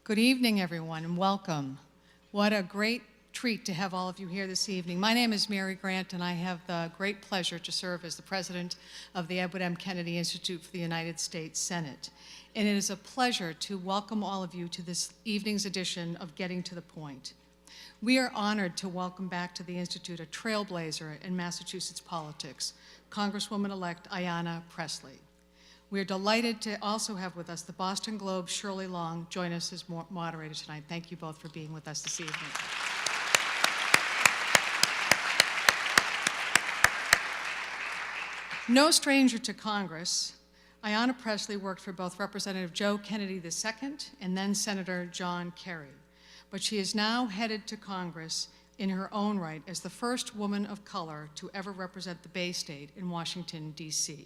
Good evening, everyone, and welcome. What a great treat to have all of you here this evening. My name is Mary Grant, and I have the great pleasure to serve as the president of the Edward M. Kennedy Institute for the United States Senate. And it is a pleasure to welcome all of you to this evening's edition of Getting to the Point. We are honored to welcome back to the Institute a trailblazer in Massachusetts politics, Congresswoman-elect Ayanna Pressley. We are delighted to also have with us the Boston Globe's Shirley Long join us as moderator tonight. Thank you both for being with us this evening. No stranger to Congress, Ayanna Pressley worked for both Representative Joe Kennedy II and then Senator John Kerry. But she is now headed to Congress in her own right as the first woman of color to ever represent the Bay State in Washington, D.C.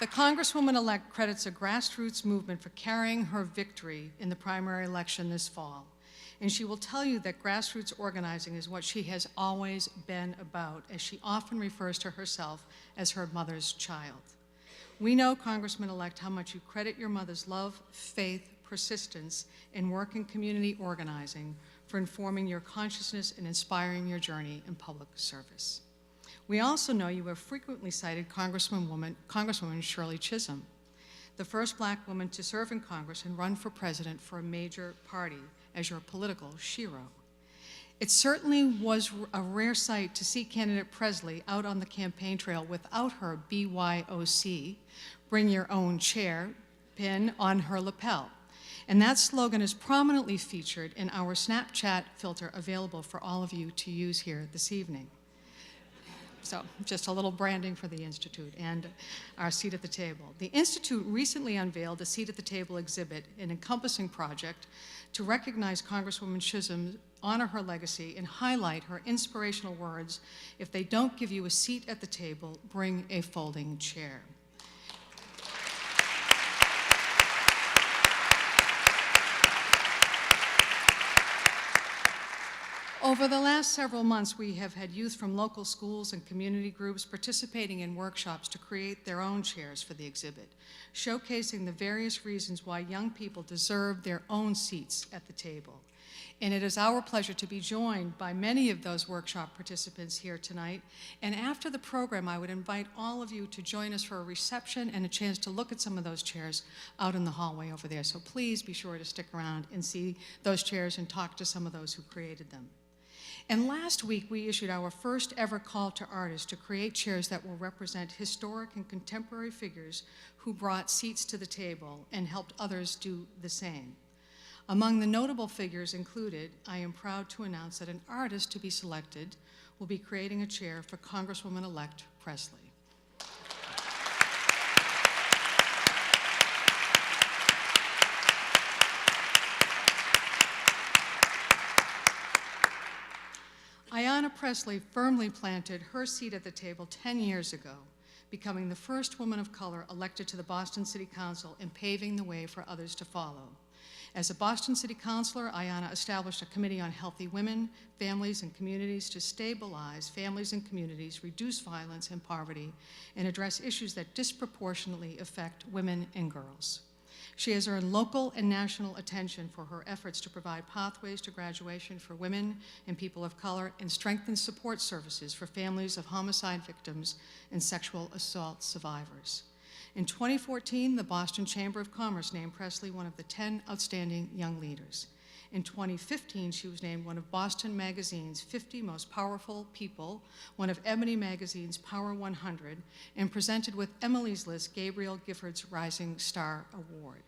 The Congresswoman-elect credits a grassroots movement for carrying her victory in the primary election this fall. And she will tell you that grassroots organizing is what she has always been about, as she often refers to herself as her mother's child. We know, Congressman-elect, how much you credit your mother's love, faith, persistence, and work in community organizing for informing your consciousness and inspiring your journey in public service. We also know you have frequently cited Congresswoman Shirley Chisholm, the first Black woman to serve in Congress and run for president for a major party, as your political shero. It certainly was a rare sight to see candidate Pressley out on the campaign trail without her BYOC, bring your own chair, pin on her lapel. And that slogan is prominently featured in our Snapchat filter available for all of you to use here this evening. So just a little branding for the Institute and our seat at the table. The Institute recently unveiled a seat at the table exhibit, an encompassing project to recognize Congresswoman Chisholm, honor her legacy, and highlight her inspirational words, "If they don't give you a seat at the table, bring a folding chair." Over the last several months, we have had youth from local schools and community groups participating in workshops to create their own chairs for the exhibit, showcasing the various reasons why young people deserve their own seats at the table. And it is our pleasure to be joined by many of those workshop participants here tonight. And after the program, I would invite all of you to join us for a reception and a chance to look at some of those chairs out in the hallway over there. So please be sure to stick around and see those chairs and talk to some of those who created them. And last week, we issued our first ever call to artists to create chairs that will represent historic and contemporary figures who brought seats to the table and helped others do the same. Among the notable figures included, I am proud to announce that an artist to be selected will be creating a chair for Congresswoman-elect Pressley. Ayanna Pressley firmly planted her seat at the table 10 years ago, becoming the first woman of color elected to the Boston City Council and paving the way for others to follow. As a Boston City Councilor, Ayanna established a committee on healthy women, families, and communities to stabilize families and communities, reduce violence and poverty, and address issues that disproportionately affect women and girls. She has earned local and national attention for her efforts to provide pathways to graduation for women and people of color and strengthen support services for families of homicide victims and sexual assault survivors. In 2014, the Boston Chamber of Commerce named Pressley one of the 10 outstanding young leaders. In 2015, she was named one of Boston Magazine's 50 most powerful people, one of Ebony Magazine's Power 100, and presented with Emily's List Gabriel Gifford's Rising Star Award.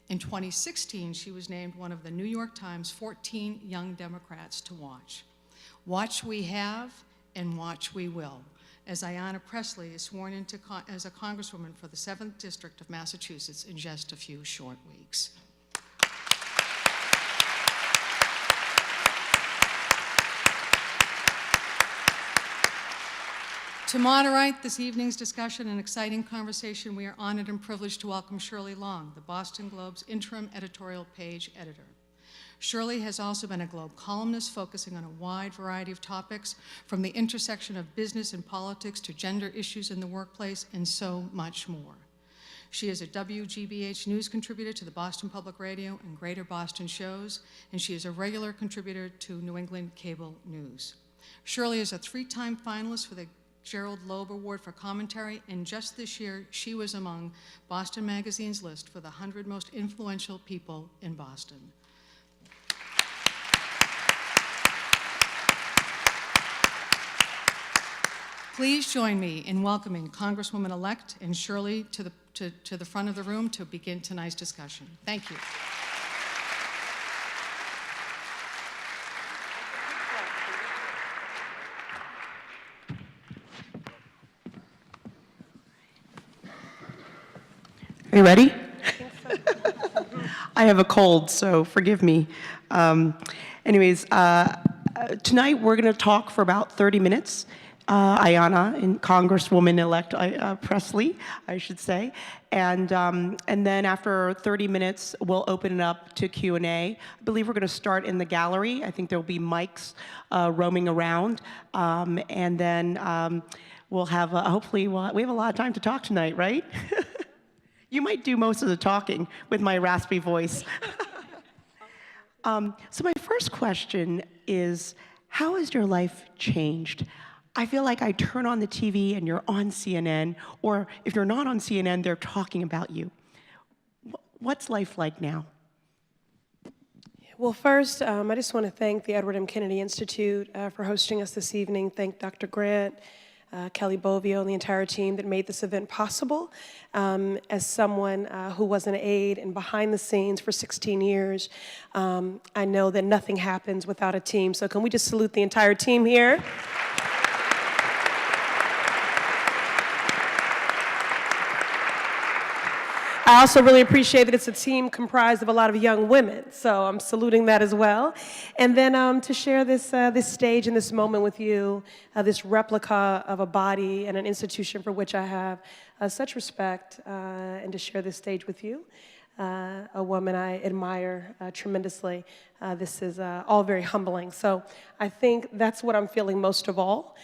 In 2016, she was named one of the New York Times 14 Young Democrats to watch. Watch we have, and watch we will, as Ayanna Pressley is sworn into as a Congresswoman for the 7th District of Massachusetts in just a few short weeks. To moderate this evening's discussion and exciting conversation, we are honored and privileged to welcome Shirley Long, the Boston Globe's interim editorial page editor. Shirley has also been a Globe columnist focusing on a wide variety of topics, from the intersection of business and politics to gender issues in the workplace, and so much more. She is a WGBH news contributor to the Boston Public Radio and Greater Boston shows, and she is a regular contributor to New England Cable News. Shirley is a 3-time finalist for the Gerald Loeb Award for Commentary, and just this year, she was among Boston Magazine's list for the 100 most influential people in Boston. Please join me in welcoming Congresswoman-elect and Shirley to the front of the room to begin tonight's discussion. Thank you. Are you ready? I think so. I have a cold, so forgive me. Anyways, tonight we're going to talk for about 30 minutes. Ayanna, and Congresswoman-elect Pressley, I should say, and then after 30 minutes, we'll open it up to Q&A. I believe we're going to start in the gallery. I think there'll be mics roaming around, and then we'll have hopefully we have a lot of time to talk tonight, right? You might do most of the talking with my raspy voice. So my first question is, how has your life changed? I feel like I turn on the TV and you're on CNN, or if you're not on CNN, they're talking about you. What's life like now? Well, first, I just want to thank the Edward M. Kennedy Institute for hosting us this evening. Thank Dr. Grant, Kelly Bovio, and the entire team that made this event possible. As someone who was an aide and behind the scenes for 16 years, I know that nothing happens without a team. So can we just salute the entire team here? I also really appreciate that it's a team comprised of a lot of young women, so I'm saluting that as well. And then to share this stage and this moment with you, this replica of a body and an institution for which I have such respect, and to share this stage with you, a woman I admire tremendously. This is all very humbling. So I think that's what I'm feeling most of all.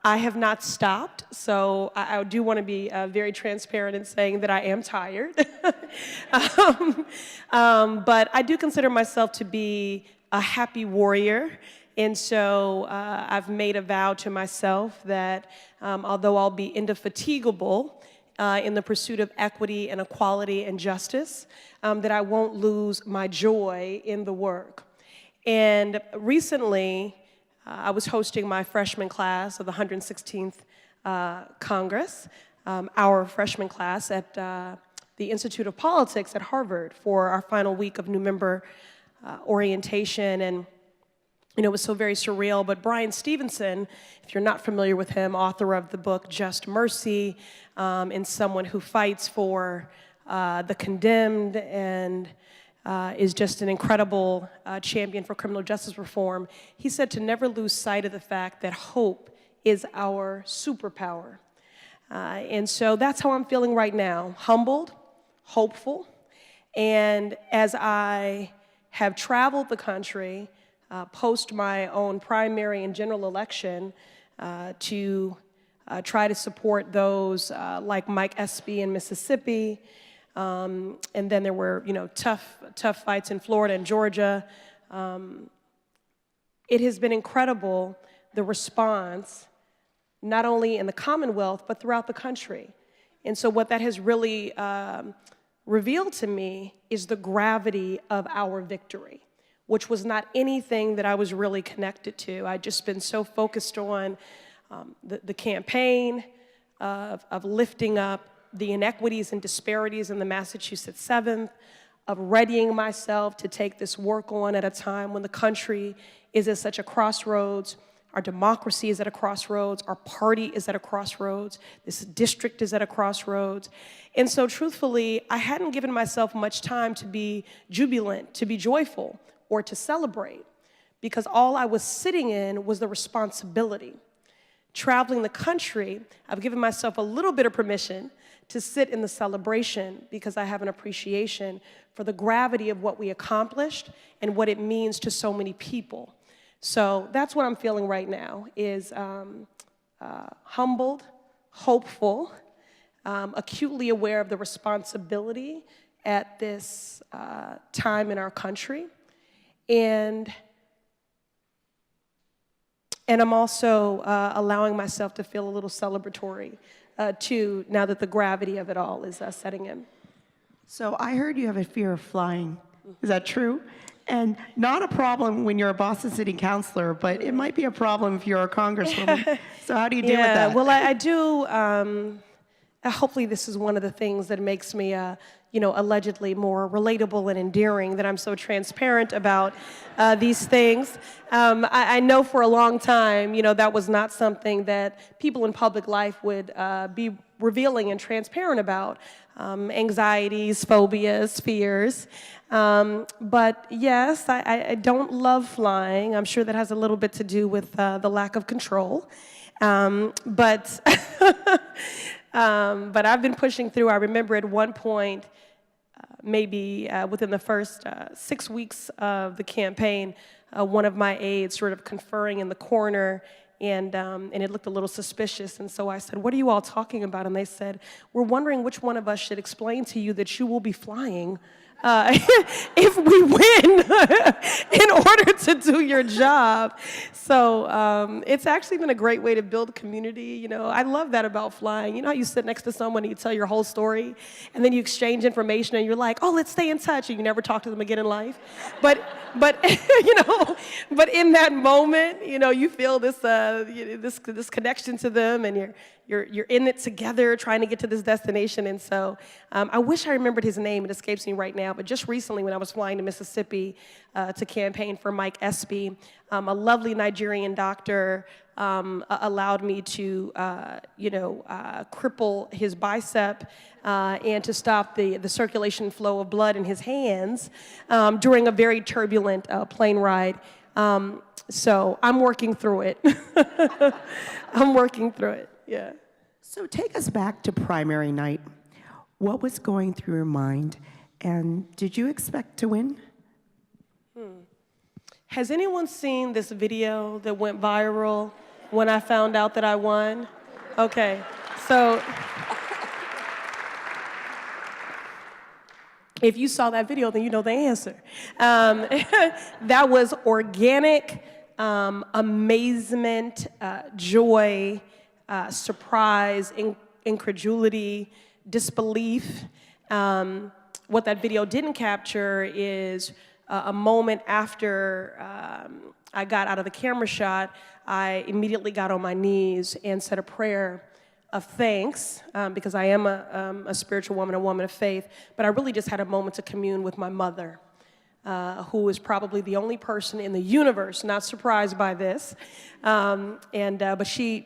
I have not stopped, so I do want to be very transparent in saying that I am tired. But I do consider myself to be a happy warrior, and so I've made a vow to myself that although I'll be indefatigable in the pursuit of equity and equality and justice, that I won't lose my joy in the work. And recently, I was hosting my freshman class of the 116th Congress, our freshman class at the Institute of Politics at Harvard for our final week of new member orientation. And it was so very surreal, but Brian Stevenson, if you're not familiar with him, author of the book Just Mercy, and someone who fights for the condemned and is just an incredible champion for criminal justice reform. He said to never lose sight of the fact that hope is our superpower. And so that's how I'm feeling right now, humbled, hopeful. And as I have traveled the country, post my own primary and general election to try to support those like Mike Espy in Mississippi, and then there were, tough fights in Florida and Georgia. It has been incredible, the response, not only in the Commonwealth, but throughout the country. And so what that has really revealed to me is the gravity of our victory, which was not anything that I was really connected to. I'd just been so focused on the campaign of lifting up the inequities and disparities in the Massachusetts 7th, of readying myself to take this work on at a time when the country is at such a crossroads. Our democracy is at a crossroads. Our party is at a crossroads. This district is at a crossroads. And so truthfully, I hadn't given myself much time to be jubilant, to be joyful, or to celebrate, because all I was sitting in was the responsibility traveling the country, I've given myself a little bit of permission to sit in the celebration because I have an appreciation for the gravity of what we accomplished and what it means to so many people. So that's what I'm feeling right now, is humbled, hopeful, acutely aware of the responsibility at this time in our country. And I'm also allowing myself to feel a little celebratory, too, now that the gravity of it all is setting in. So I heard you have a fear of flying. Is that true? And not a problem when you're a Boston City councilor, but it might be a problem if you're a congresswoman. So how do you deal with that? Well, I do. Hopefully, this is one of the things that makes me, allegedly more relatable and endearing, that I'm so transparent about these things. I know for a long time, that was not something that people in public life would be revealing and transparent about. Anxieties, phobias, fears. But yes, I don't love flying. I'm sure that has a little bit to do with the lack of control. But I've been pushing through. I remember at one point, maybe within the first 6 weeks of the campaign, one of my aides sort of conferring in the corner, and it looked a little suspicious. And so I said, "What are you all talking about?" And they said, "We're wondering which one of us should explain to you that you will be flying if we win in order to do your job." So it's actually been a great way to build community. I love that about flying. You know how you sit next to someone and you tell your whole story, and then you exchange information, and you're like, "Oh, let's stay in touch," and you never talk to them again in life. But but in that moment, you feel this this connection to them, and you're in it together, trying to get to this destination. And so I wish I remembered his name. It escapes me right now. But just recently, when I was flying to Mississippi to campaign for Mike Espy, a lovely Nigerian doctor allowed me to, cripple his bicep and to stop the circulation flow of blood in his hands during a very turbulent plane ride. So I'm working through it. I'm working through it, yeah. So take us back to primary night. What was going through your mind, and did you expect to win? Has anyone seen this video that went viral when I found out that I won? Okay, so if you saw that video, then you know the answer. That was organic amazement, joy, surprise, incredulity, disbelief. What that video didn't capture is a moment after I got out of the camera shot. I immediately got on my knees and said a prayer of thanks, because I am a spiritual woman, a woman of faith, but I really just had a moment to commune with my mother, who is probably the only person in the universe not surprised by this. But she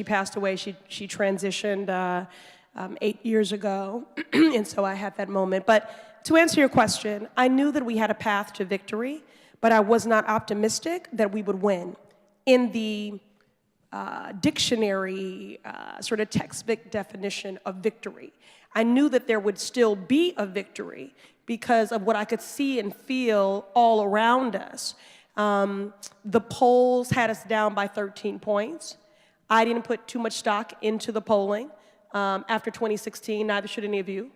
passed away. She transitioned 8 years ago, and so I had that moment. But to answer your question, I knew that we had a path to victory, but I was not optimistic that we would win. In the dictionary sort of textbook definition of victory, I knew that there would still be a victory because of what I could see and feel all around us. The polls had us down by 13 points. I didn't put too much stock into the polling after 2016, neither should any of you.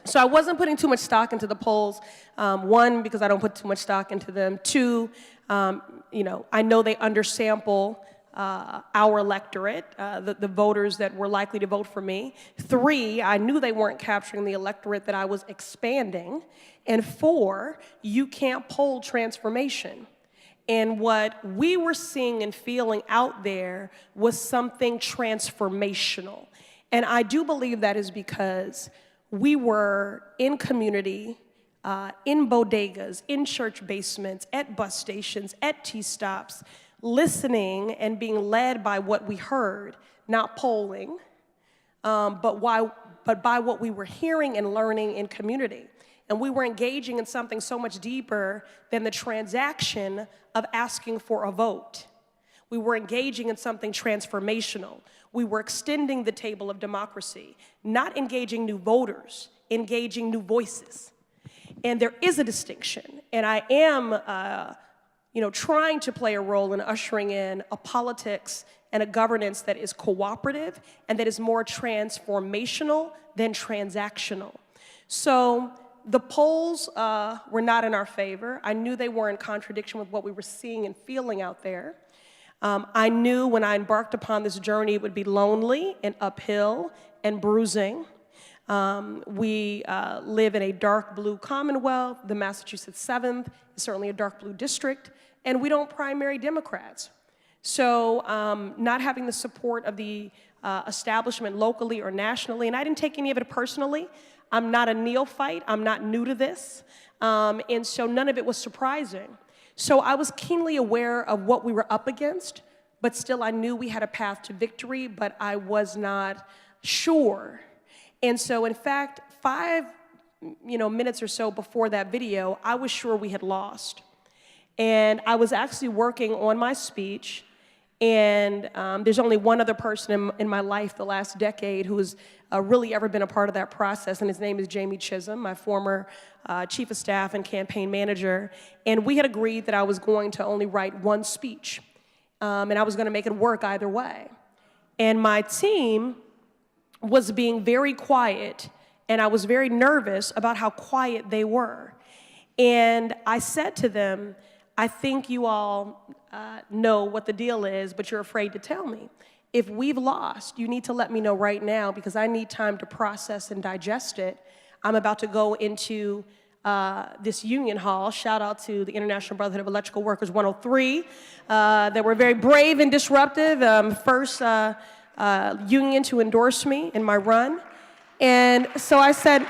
So I wasn't putting too much stock into the polls. One, because I don't put too much stock into them. Two, I know they undersample our electorate, the voters that were likely to vote for me. Three, I knew they weren't capturing the electorate that I was expanding. And four, you can't poll transformation. And what we were seeing and feeling out there was something transformational. And I do believe that is because we were in community, in bodegas, in church basements, at bus stations, at T-stops, listening and being led by what we heard, not polling, but by what we were hearing and learning in community. And we were engaging in something so much deeper than the transaction of asking for a vote. We were engaging in something transformational. We were extending the table of democracy, not engaging new voters, engaging new voices. And there is a distinction, and I am trying to play a role in ushering in a politics and a governance that is cooperative and that is more transformational than transactional. So the polls were not in our favor. I knew they were in contradiction with what we were seeing and feeling out there. I knew when I embarked upon this journey it would be lonely and uphill and bruising. We live in a dark blue Commonwealth. The Massachusetts 7th is certainly a dark blue district, and we don't primary Democrats. So not having the support of the establishment locally or nationally, and I didn't take any of it personally. I'm not a neophyte. I'm not new to this. And so none of it was surprising. So I was keenly aware of what we were up against, but still I knew we had a path to victory, but I was not sure. And so in fact, 5 minutes or so before that video, I was sure we had lost. And I was actually working on my speech, and there's only one other person in my life the last decade who has really ever been a part of that process, and his name is Jamie Chisholm, my former chief of staff and campaign manager. And we had agreed that I was going to only write one speech, and I was going to make it work either way. And my team was being very quiet, and I was very nervous about how quiet they were. And I said to them, I think you all know what the deal is, but you're afraid to tell me. If we've lost, you need to let me know right now because I need time to process and digest it. I'm about to go into this union hall. Shout out to the International Brotherhood of Electrical Workers 103. That were very brave and disruptive. First union to endorse me in my run. And so I said,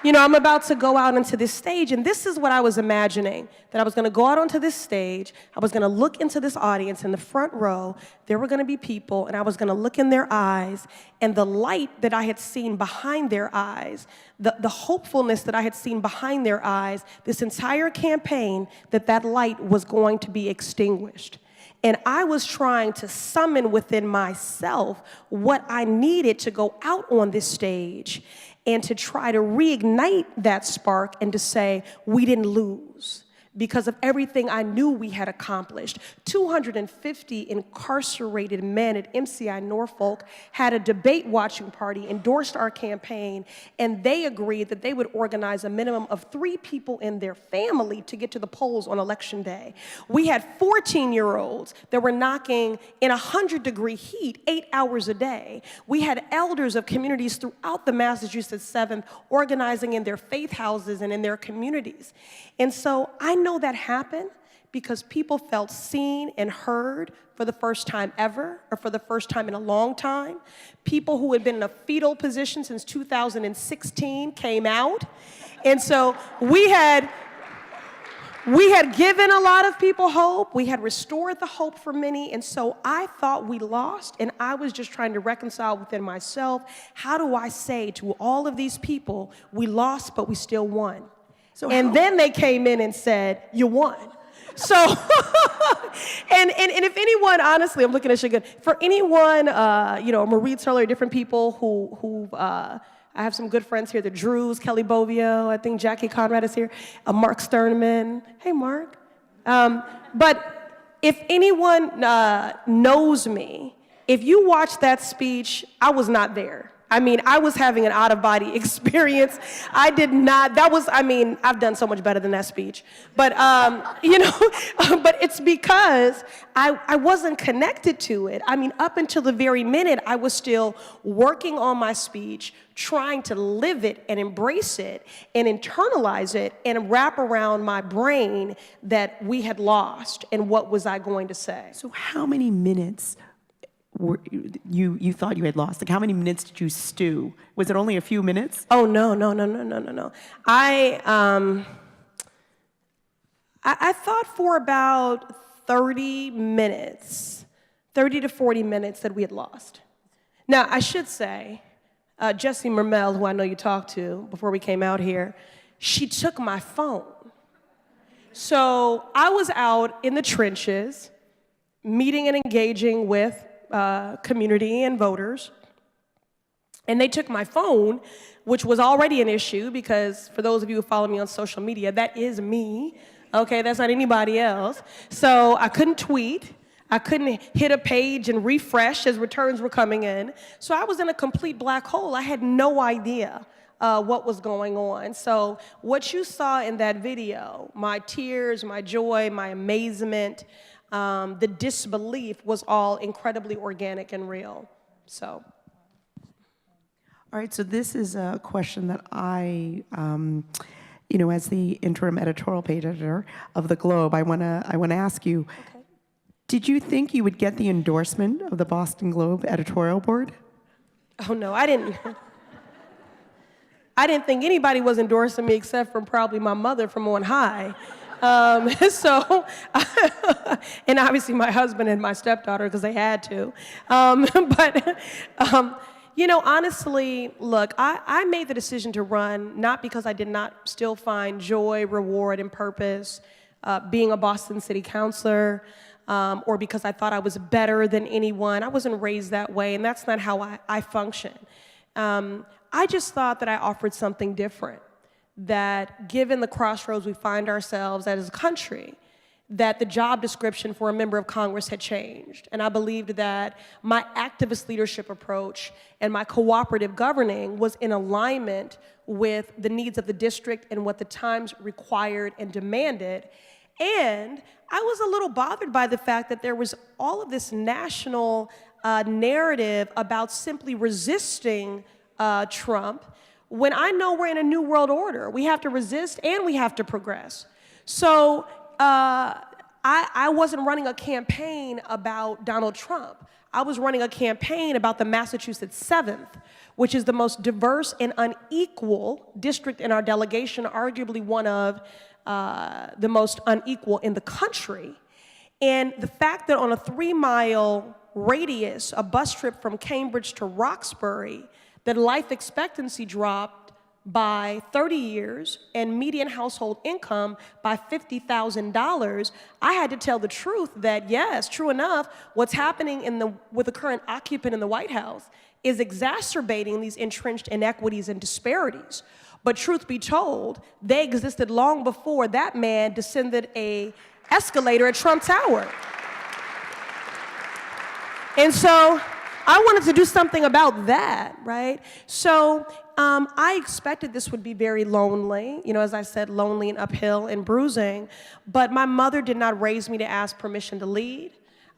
I'm about to go out into this stage, and this is what I was imagining, that I was going to go out onto this stage, I was going to look into this audience in the front row, there were going to be people, and I was going to look in their eyes, and the light that I had seen behind their eyes, the hopefulness that I had seen behind their eyes, this entire campaign, that light was going to be extinguished. And I was trying to summon within myself what I needed to go out on this stage and to try to reignite that spark and to say, we didn't lose because of everything I knew we had accomplished. 250 incarcerated men at MCI Norfolk had a debate watching party, endorsed our campaign, and they agreed that they would organize a minimum of 3 people in their family to get to the polls on Election Day. We had 14-year-olds that were knocking in 100-degree heat 8 hours a day. We had elders of communities throughout the Massachusetts 7th organizing in their faith houses and in their communities. And so I know that happened because people felt seen and heard for the first time ever, or for the first time in a long time. People who had been in a fetal position since 2016 came out. And so we had given a lot of people hope. We had restored the hope for many. And so I thought we lost, and I was just trying to reconcile within myself, how do I say to all of these people, we lost, but we still won? And then they came in and said, you won. So, and if anyone, honestly, I'm looking at you good. For anyone, Marie Turler, different people who I have some good friends here, the Drews, Kelly Bovio, I think Jackie Conrad is here, Mark Sternman. Hey, Mark. But if anyone knows me, if you watch that speech, I was not there. I mean, I was having an out-of-body experience. I did not, I've done so much better than that speech. But, but it's because I wasn't connected to it. I mean, up until the very minute, I was still working on my speech, trying to live it and embrace it and internalize it and wrap around my brain that we had lost and what was I going to say. So how many minutes you thought you had lost? Like, how many minutes did you stew? Was it only a few minutes? Oh, no. I thought for about 30 minutes, 30 to 40 minutes that we had lost. Now, I should say, Jessie Mermel, who I know you talked to before we came out here, she took my phone. So I was out in the trenches, meeting and engaging with community and voters, and they took my phone, which was already an issue because for those of you who follow me on social media, that is me, okay? That's not anybody else. So I couldn't tweet. I couldn't hit a page and refresh as returns were coming in. So I was in a complete black hole. I had no idea what was going on. So what you saw in that video, my tears, my joy, my amazement, the disbelief was all incredibly organic and real. So. All right, so this is a question that I, as the interim editorial page editor of the Globe, I want to ask you. Okay. Did you think you would get the endorsement of the Boston Globe editorial board? Oh no, I didn't. I didn't think anybody was endorsing me except for probably my mother from on high. And obviously my husband and my stepdaughter because they had to. Honestly, look, I made the decision to run not because I did not still find joy, reward, and purpose being a Boston City Councilor, or because I thought I was better than anyone. I wasn't raised that way, and that's not how I function. I just thought that I offered something different, that given the crossroads we find ourselves as a country, that the job description for a member of Congress had changed. And I believed that my activist leadership approach and my cooperative governing was in alignment with the needs of the district and what the times required and demanded. And I was a little bothered by the fact that there was all of this national narrative about simply resisting Trump, when I know we're in a new world order. We have to resist and we have to progress. So I wasn't running a campaign about Donald Trump. I was running a campaign about the Massachusetts 7th, which is the most diverse and unequal district in our delegation, arguably one of the most unequal in the country. And the fact that on a 3-mile radius, a bus trip from Cambridge to Roxbury, that life expectancy dropped by 30 years and median household income by $50,000, I had to tell the truth that, yes, true enough, what's happening with the current occupant in the White House is exacerbating these entrenched inequities and disparities. But truth be told, they existed long before that man descended an escalator at Trump Tower. And so I wanted to do something about that, right? So I expected this would be very lonely, as I said, lonely and uphill and bruising, but my mother did not raise me to ask permission to lead.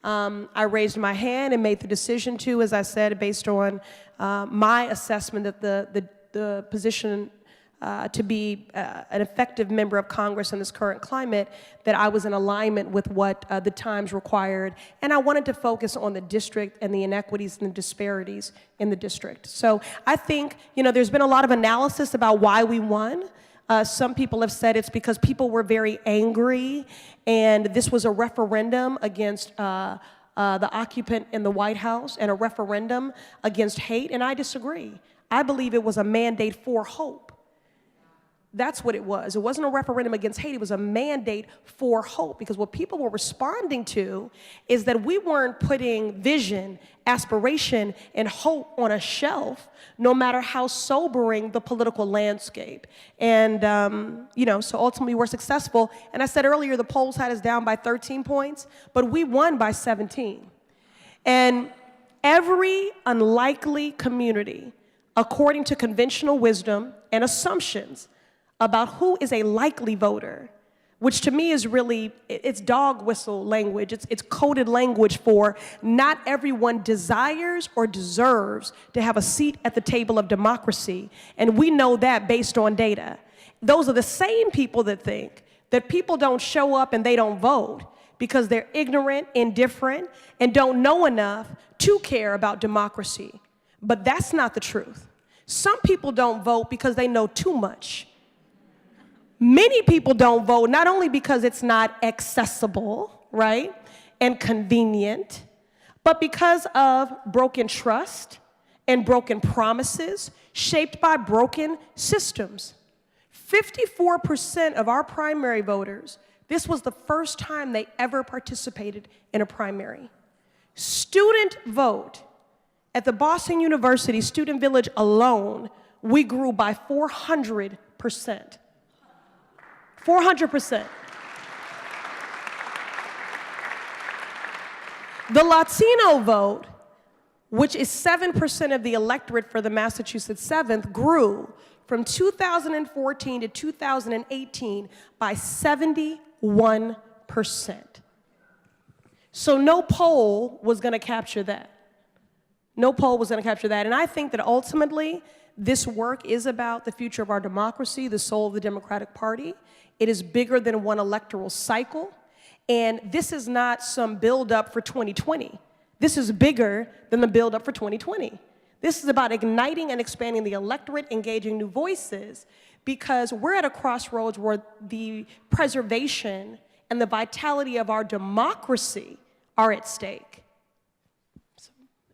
I raised my hand and made the decision to, as I said, based on my assessment that the position to be an effective member of Congress in this current climate, that I was in alignment with what the times required, and I wanted to focus on the district and the inequities and the disparities in the district. So I think, there's been a lot of analysis about why we won. Some people have said it's because people were very angry, and this was a referendum against the occupant in the White House and a referendum against hate, and I disagree. I believe it was a mandate for hope. That's what it was. It wasn't a referendum against hate. It was a mandate for hope, because what people were responding to is that we weren't putting vision, aspiration, and hope on a shelf, no matter how sobering the political landscape. And, so ultimately we're successful. And I said earlier, the polls had us down by 13 points, but we won by 17. And every unlikely community, according to conventional wisdom and assumptions, about who is a likely voter, which to me is really, it's dog whistle language. It's coded language for not everyone desires or deserves to have a seat at the table of democracy. And we know that based on data. Those are the same people that think that people don't show up and they don't vote because they're ignorant, indifferent, and don't know enough to care about democracy. But that's not the truth. Some people don't vote because they know too much. Many people don't vote not only because it's not accessible, right, and convenient, but because of broken trust and broken promises shaped by broken systems. 54% of our primary voters This was the first time they ever participated in a primary. Student vote. At the Boston University Student Village alone, we grew by 400%. 400%. The Latino vote, which is 7% of the electorate for the Massachusetts 7th, grew from 2014 to 2018 by 71%. So no poll was going to capture that. No poll was going to capture that. And I think that ultimately, this work is about the future of our democracy, the soul of the Democratic Party. It is bigger than one electoral cycle. And this is not some build-up for 2020. This is bigger than the build-up for 2020. This is about igniting and expanding the electorate, engaging new voices, because we're at a crossroads where the preservation and the vitality of our democracy are at stake.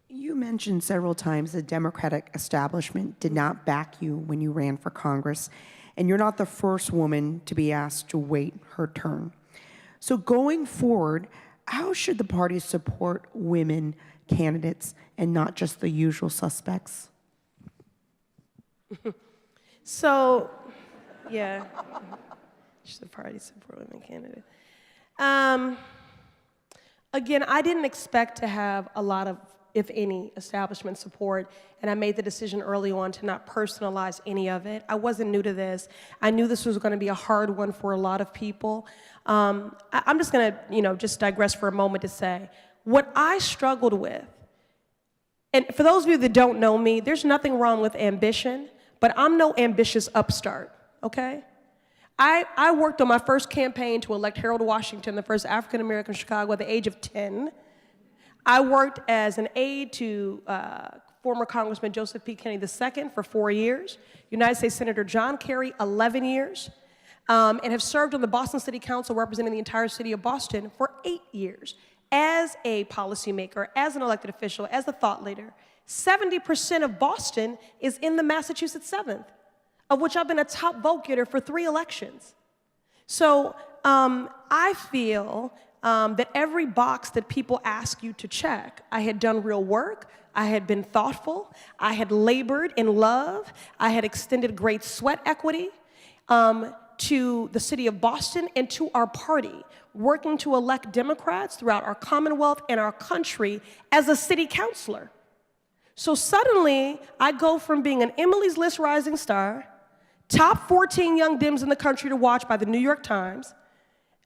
You mentioned several times the Democratic establishment did not back you when you ran for Congress, and you're not the first woman to be asked to wait her turn. So going forward, how should the party support women candidates and not just the usual suspects? So, yeah, should the party support women candidates? Again, I didn't expect to have a lot of, if any, establishment support, and I made the decision early on to not personalize any of it. I wasn't new to this. I knew this was going to be a hard one for a lot of people. I'm just going to, just digress for a moment to say, what I struggled with, and for those of you that don't know me, there's nothing wrong with ambition, but I'm no ambitious upstart, okay? I worked on my first campaign to elect Harold Washington, the first African-American in Chicago, at the age of 10. I worked as an aide to former Congressman Joseph P. Kennedy II for 4 years, United States Senator John Kerry, 11 years, and have served on the Boston City Council representing the entire city of Boston for 8 years as a policymaker, as an elected official, as a thought leader. 70% of Boston is in the Massachusetts 7th, of which I've been a top vote getter for 3 elections. So I feel that every box that people ask you to check, I had done real work, I had been thoughtful, I had labored in love, I had extended great sweat equity to the city of Boston and to our party, working to elect Democrats throughout our Commonwealth and our country as a city councilor. So suddenly, I go from being an Emily's List rising star, top 14 young Dems in the country to watch by the New York Times,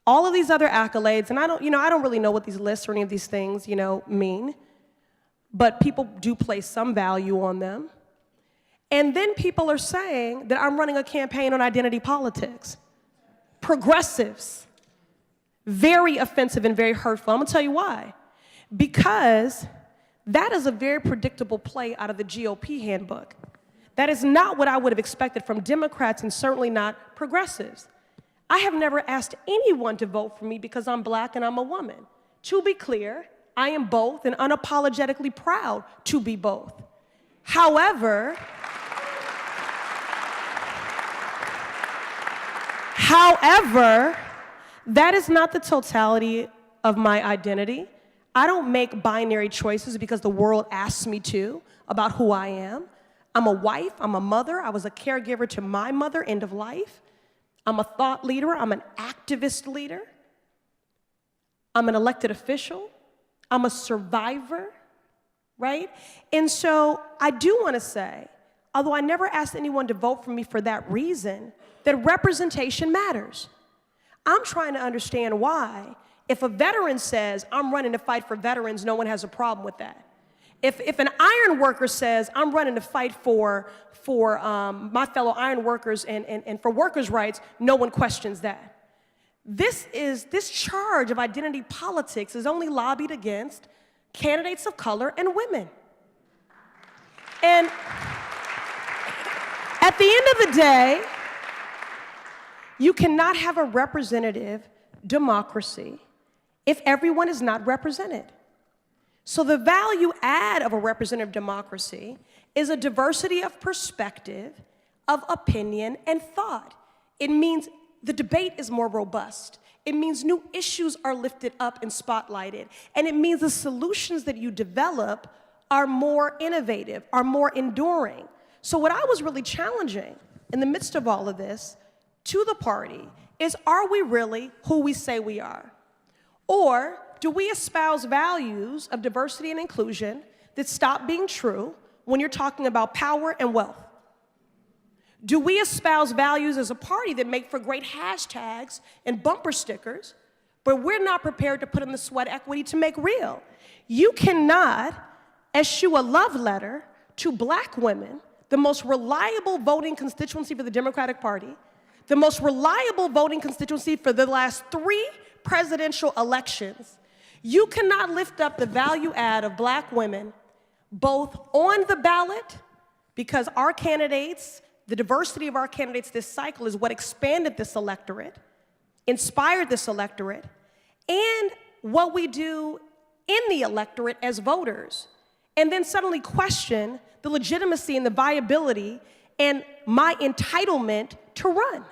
all of these other accolades, and I don't really know what these lists or any of these things, mean, but people do place some value on them. And then people are saying that I'm running a campaign on identity politics. Progressives. Very offensive and very hurtful. I'm gonna tell you why. Because that is a very predictable play out of the GOP handbook. That is not what I would have expected from Democrats and certainly not progressives. I have never asked anyone to vote for me because I'm black and I'm a woman. To be clear, I am both and unapologetically proud to be both. However, that is not the totality of my identity. I don't make binary choices because the world asks me to about who I am. I'm a wife, I'm a mother, I was a caregiver to my mother, end of life. I'm a thought leader, I'm an activist leader. I'm an elected official, I'm a survivor, right? And so I do want to say, although I never asked anyone to vote for me for that reason, that representation matters. I'm trying to understand why, if a veteran says, I'm running to fight for veterans, no one has a problem with that. If an iron worker says, I'm running to fight for my fellow iron workers and for workers' rights, no one questions that. This charge of identity politics is only lobbied against candidates of color and women. And at the end of the day, you cannot have a representative democracy if everyone is not represented. So the value add of a representative democracy is a diversity of perspective, of opinion, and thought. It means the debate is more robust. It means new issues are lifted up and spotlighted. And it means the solutions that you develop are more innovative, are more enduring. So what I was really challenging in the midst of all of this to the party is, are we really who we say we are? Or do we espouse values of diversity and inclusion that stop being true when you're talking about power and wealth? Do we espouse values as a party that make for great hashtags and bumper stickers, but we're not prepared to put in the sweat equity to make real? You cannot eschew a love letter to black women, the most reliable voting constituency for the Democratic Party, the most reliable voting constituency for the last 3 presidential elections. You cannot lift up the value add of black women both on the ballot, because our candidates, the diversity of our candidates this cycle is what expanded this electorate, inspired this electorate, and what we do in the electorate as voters, and then suddenly question the legitimacy and the viability and my entitlement to run.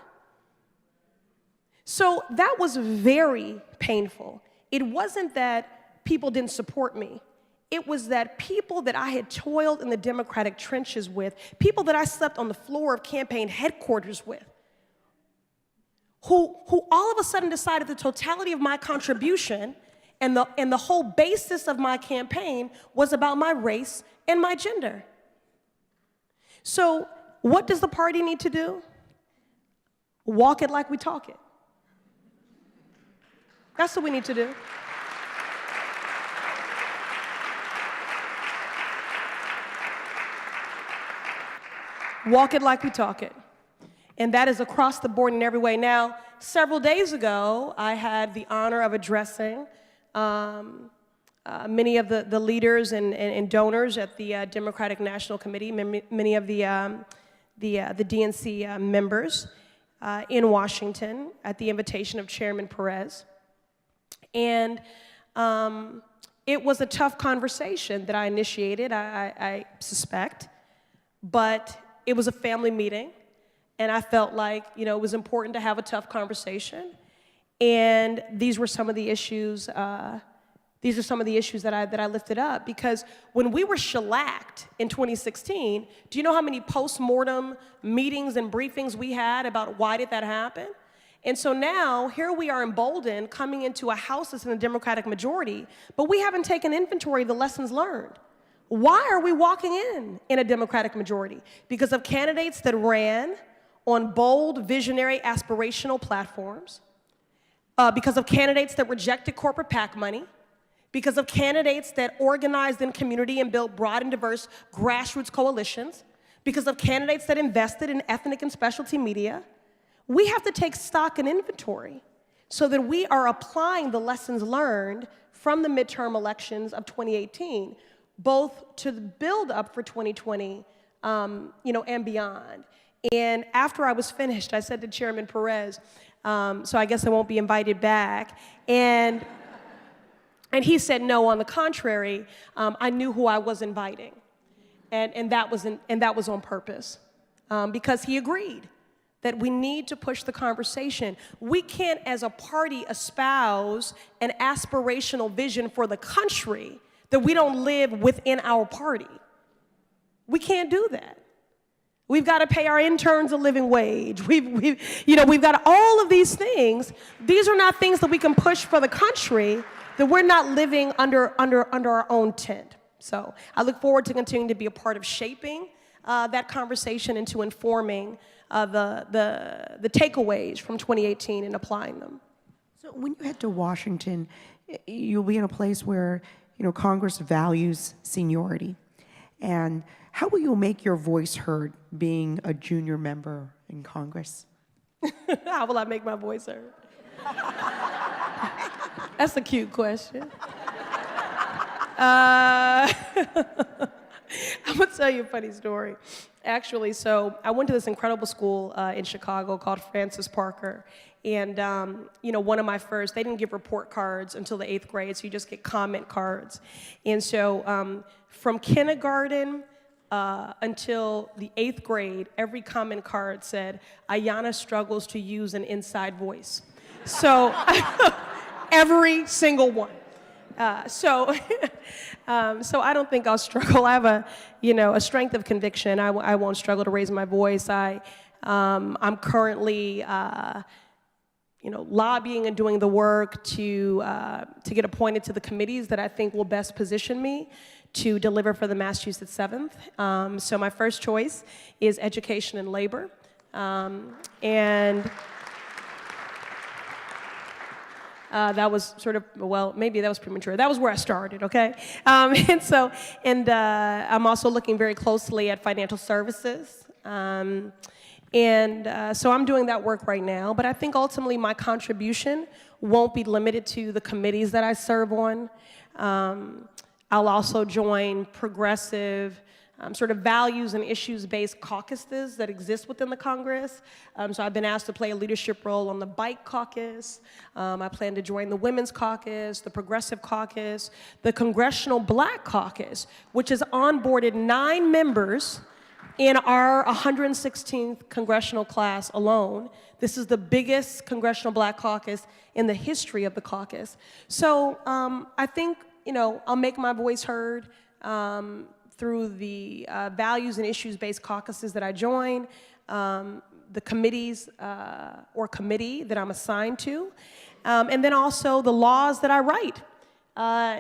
So that was very painful. It wasn't that people didn't support me. It was that people that I had toiled in the Democratic trenches with, people that I slept on the floor of campaign headquarters with, who all of a sudden decided the totality of my contribution and the whole basis of my campaign was about my race and my gender. So what does the party need to do? Walk it like we talk it. That's what we need to do. Walk it like we talk it. And that is across the board in every way. Now, several days ago, I had the honor of addressing many of the leaders and donors at the Democratic National Committee, many of the DNC members in Washington at the invitation of Chairman Perez. And it was a tough conversation that I initiated, I suspect, but it was a family meeting, and I felt like, it was important to have a tough conversation. And these were some of the issues. These are some of the issues that I lifted up, because when we were shellacked in 2016, do you know how many post-mortem meetings and briefings we had about why did that happen? And so now, here we are emboldened coming into a House that's in a Democratic majority, but we haven't taken inventory of the lessons learned. Why are we walking in a Democratic majority? Because of candidates that ran on bold, visionary, aspirational platforms, because of candidates that rejected corporate PAC money, because of candidates that organized in community and built broad and diverse grassroots coalitions, because of candidates that invested in ethnic and specialty media. We have to take stock and inventory so that we are applying the lessons learned from the midterm elections of 2018, both to build up for 2020, and beyond. And after I was finished, I said to Chairman Perez, so I guess I won't be invited back. And he said, no, on the contrary, I knew who I was inviting. And that was on purpose, because he agreed that we need to push the conversation. We can't, as a party, espouse an aspirational vision for the country that we don't live within our party. We can't do that. We've got to pay our interns a living wage. We've got all of these things. These are not things that we can push for the country that we're not living under our own tent. So I look forward to continuing to be a part of shaping that conversation and to informing the takeaways from 2018 and applying them. So when you head to Washington, you'll be in a place where Congress values seniority. And how will you make your voice heard being a junior member in Congress? How will I make my voice heard? That's a cute question. I'm gonna tell you a funny story. Actually, so I went to this incredible school in Chicago called Francis Parker. And, one of my first, they didn't give report cards until the 8th grade, so you just get comment cards. And so from kindergarten until the 8th grade, every comment card said, Ayanna struggles to use an inside voice. So every single one. So I don't think I'll struggle. I have a strength of conviction. I won't struggle to raise my voice. I'm currently, lobbying and doing the work to get appointed to the committees that I think will best position me to deliver for the Massachusetts 7th. So my first choice is education and labor. That was sort of, well, maybe that was premature. That was where I started, okay? So I'm also looking very closely at financial services. So I'm doing that work right now, but I think ultimately my contribution won't be limited to the committees that I serve on. I'll also join progressive sort of values and issues-based caucuses that exist within the Congress. So I've been asked to play a leadership role on the Bike Caucus. I plan to join the Women's Caucus, the Progressive Caucus, the Congressional Black Caucus, which has onboarded 9 members in our 116th congressional class alone. This is the biggest Congressional Black Caucus in the history of the caucus. So I think, I'll make my voice heard through the values and issues-based caucuses that I join, the committees or committee that I'm assigned to, and then also the laws that I write.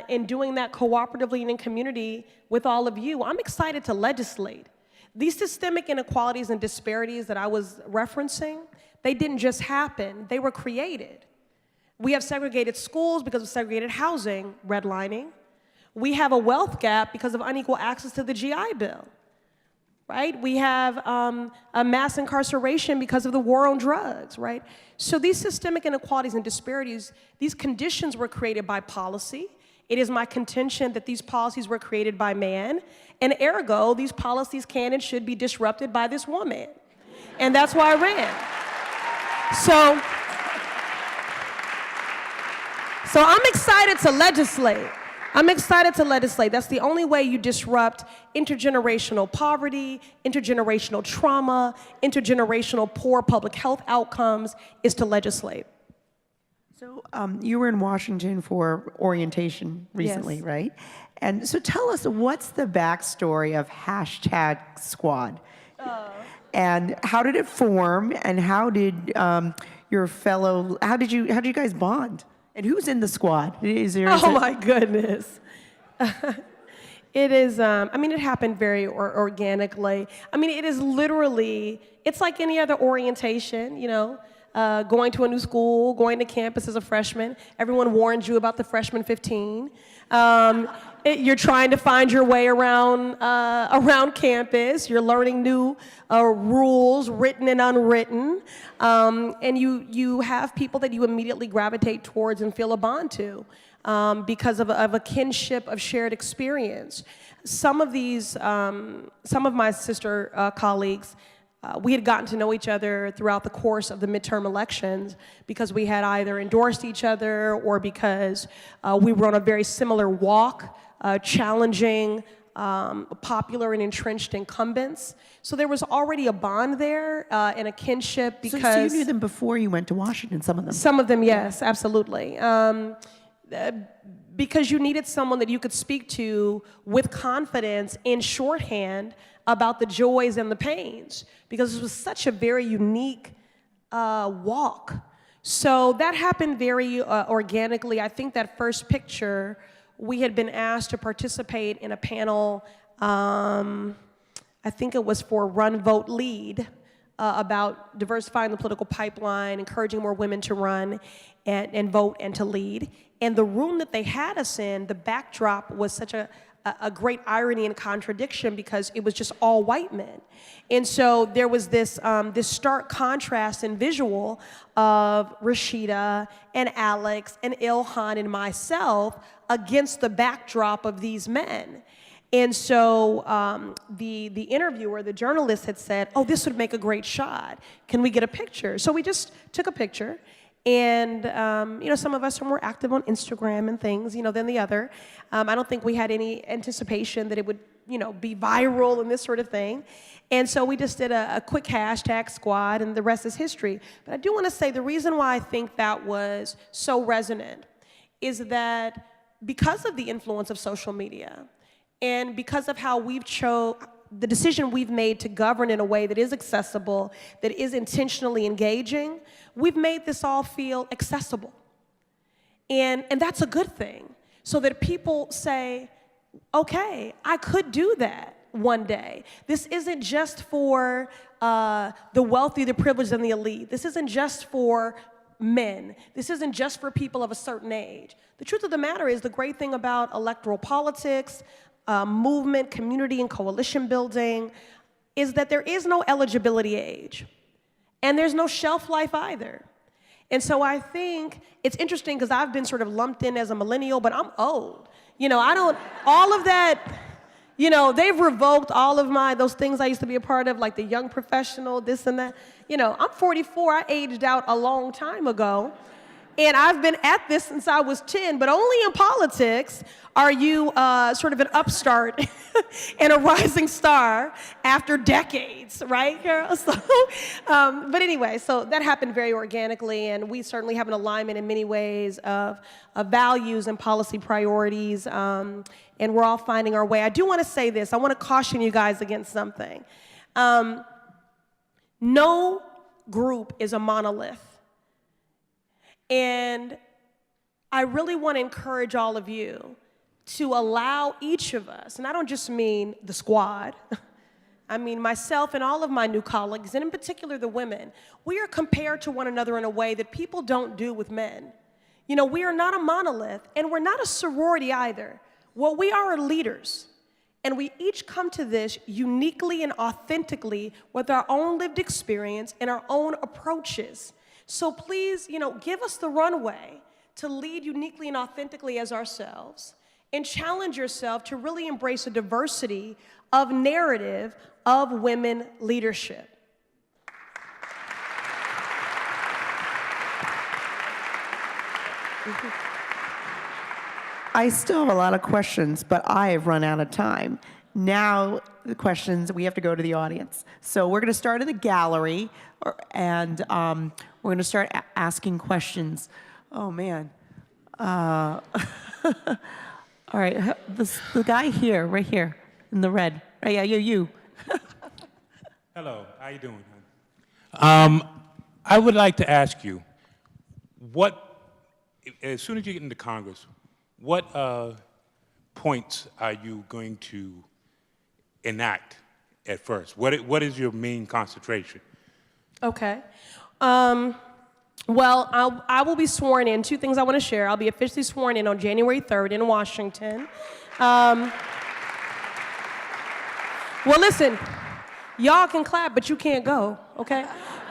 In doing that cooperatively and in community with all of you, I'm excited to legislate. These systemic inequalities and disparities that I was referencing, they didn't just happen, they were created. We have segregated schools because of segregated housing, redlining. We have a wealth gap because of unequal access to the GI Bill, right? We have a mass incarceration because of the war on drugs, right? So these systemic inequalities and disparities, these conditions were created by policy. It is my contention that these policies were created by man, and ergo, these policies can and should be disrupted by this woman. And that's why I ran. So I'm excited to legislate. I'm excited to legislate. That's the only way you disrupt intergenerational poverty, intergenerational trauma, intergenerational poor public health outcomes, is to legislate. So you were in Washington for orientation recently, Yes. right? And so tell us, what's the backstory of #Squad? And how did it form? And how did how did you guys bond? And who's in the squad? My goodness. It is, it happened very organically. It is literally, it's like any other orientation, going to a new school, going to campus as a freshman. Everyone warns you about the freshman 15. You're trying to find your way around campus. You're learning new rules, written and unwritten. And you have people that you immediately gravitate towards and feel a bond to because of a kinship of shared experience. Some of my sister colleagues, we had gotten to know each other throughout the course of the midterm elections because we had either endorsed each other or because we were on a very similar walk, challenging popular and entrenched incumbents. So there was already a bond there and a kinship because... So you knew them before you went to Washington, some of them? Some of them, yes, absolutely. Because you needed someone that you could speak to with confidence in shorthand about the joys and the pains, because it was such a very unique walk. So that happened very organically. I think that first picture, we had been asked to participate in a panel, I think it was for Run, Vote, Lead, about diversifying the political pipeline, encouraging more women to run and vote and to lead. And the room that they had us in, the backdrop was such a great irony and contradiction because it was just all white men. And so there was this stark contrast and visual of Rashida and Alex and Ilhan and myself against the backdrop of these men. And so the interviewer, the journalist, had said, "Oh, this would make a great shot. Can we get a picture?" So we just took a picture. And, some of us are more active on Instagram and things, than the other. I don't think we had any anticipation that it would be viral and this sort of thing. And so we just did a quick hashtag squad, and the rest is history. But I do want to say the reason why I think that was so resonant is that because of the influence of social media and because of how the decision we've made to govern in a way that is accessible, that is intentionally engaging, we've made this all feel accessible. And that's a good thing, so that people say, okay, I could do that one day. This isn't just for the wealthy, the privileged, and the elite. This isn't just for men. This isn't just for people of a certain age. The truth of the matter is, the great thing about electoral politics, movement, community, and coalition building is that there is no eligibility age. And there's no shelf life either. And so I think it's interesting because I've been sort of lumped in as a millennial, but I'm old. All of that, they've revoked all of those things I used to be a part of, like the young professional, this and that. I'm 44, I aged out a long time ago. And I've been at this since I was 10, but only in politics are you sort of an upstart and a rising star after decades, right, Carol? So, but anyway, so that happened very organically, and we certainly have an alignment in many ways of values and policy priorities, and we're all finding our way. I do want to say this. I want to caution you guys against something. No group is a monolith. And I really want to encourage all of you to allow each of us, and I don't just mean the squad, I mean myself and all of my new colleagues, and in particular the women, we are compared to one another in a way that people don't do with men. We are not a monolith, and we're not a sorority either. What we are leaders, and we each come to this uniquely and authentically with our own lived experience and our own approaches. So please, give us the runway to lead uniquely and authentically as ourselves, and challenge yourself to really embrace a diversity of narrative of women leadership. I still have a lot of questions, but I have run out of time. Now, the questions, we have to go to the audience. So we're going to start in the gallery, and we're going to start asking questions. Oh, man. All right, the guy here, right here, in the red. Oh, yeah, you. Hello, how you doing? I would like to ask you, as soon as you get into Congress, what points are you going to enact at first? What is your main concentration? Okay. Well, I will be sworn in. Two things I want to share. I'll be officially sworn in on January 3rd in Washington. Well, listen, y'all can clap, but you can't go, okay?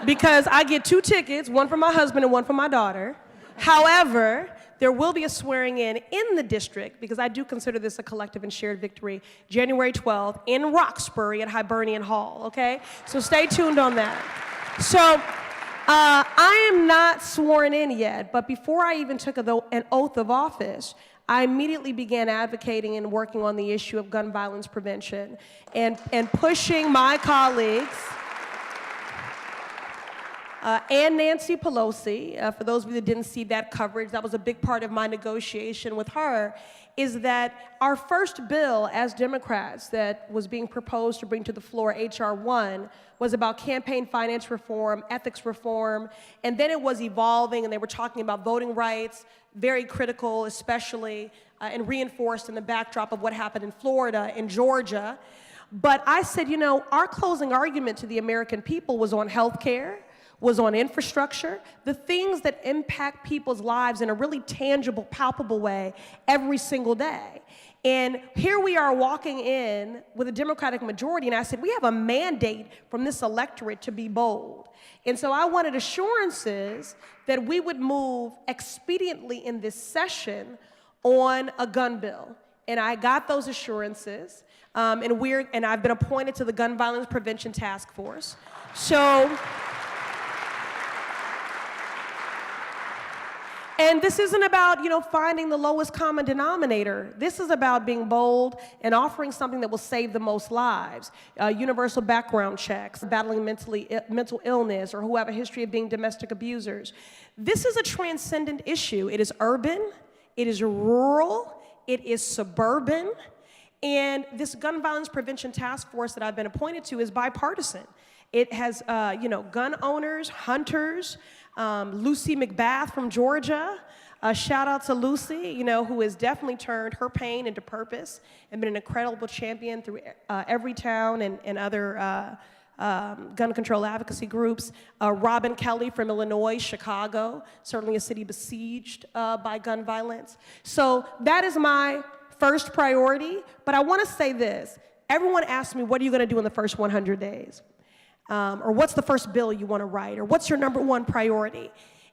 Because I get 2 tickets, one for my husband and one for my daughter. However, there will be a swearing in the district, because I do consider this a collective and shared victory, January 12th in Roxbury at Hibernian Hall, okay? So stay tuned on that. So I am not sworn in yet, but before I even took an oath of office, I immediately began advocating and working on the issue of gun violence prevention and pushing my colleagues and Nancy Pelosi, for those of you that didn't see that coverage, that was a big part of my negotiation with her, is that our first bill as Democrats that was being proposed to bring to the floor, H.R. 1, was about campaign finance reform, ethics reform, and then it was evolving, and they were talking about voting rights, very critical, especially, and reinforced in the backdrop of what happened in Florida and Georgia. But I said, our closing argument to the American people was on health care, was on infrastructure, the things that impact people's lives in a really tangible, palpable way every single day. And here we are walking in with a Democratic majority, and I said, we have a mandate from this electorate to be bold. And so I wanted assurances that we would move expediently in this session on a gun bill. And I got those assurances, and I've been appointed to the Gun Violence Prevention Task Force. So And this isn't about, finding the lowest common denominator. This is about being bold and offering something that will save the most lives. Universal background checks, battling mental illness, or who have a history of being domestic abusers. This is a transcendent issue. It is urban, it is rural, it is suburban, and this gun violence prevention task force that I've been appointed to is bipartisan. It has, gun owners, hunters, Lucy McBath from Georgia. Shout out to Lucy, who has definitely turned her pain into purpose and been an incredible champion through Everytown and other gun control advocacy groups. Robin Kelly from Illinois, Chicago, certainly a city besieged by gun violence. So that is my first priority, but I want to say this. Everyone asks me, what are you going to do in the first 100 days? Or what's the first bill you want to write? Or what's your number one priority?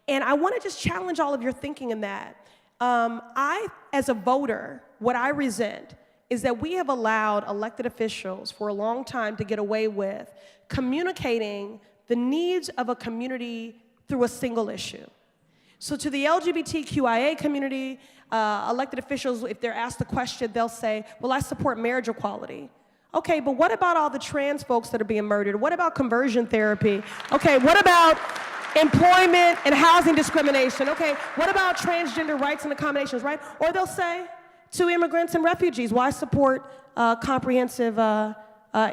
And I want to just challenge all of your thinking in that. I, as a voter, what I resent is that we have allowed elected officials for a long time to get away with communicating the needs of a community through a single issue. So to the LGBTQIA community, elected officials, if they're asked the question, they'll say, well, I support marriage equality. Okay, but what about all the trans folks that are being murdered? What about conversion therapy? Okay, what about employment and housing discrimination? Okay, what about transgender rights and accommodations, right? Or they'll say to immigrants and refugees, well, I support comprehensive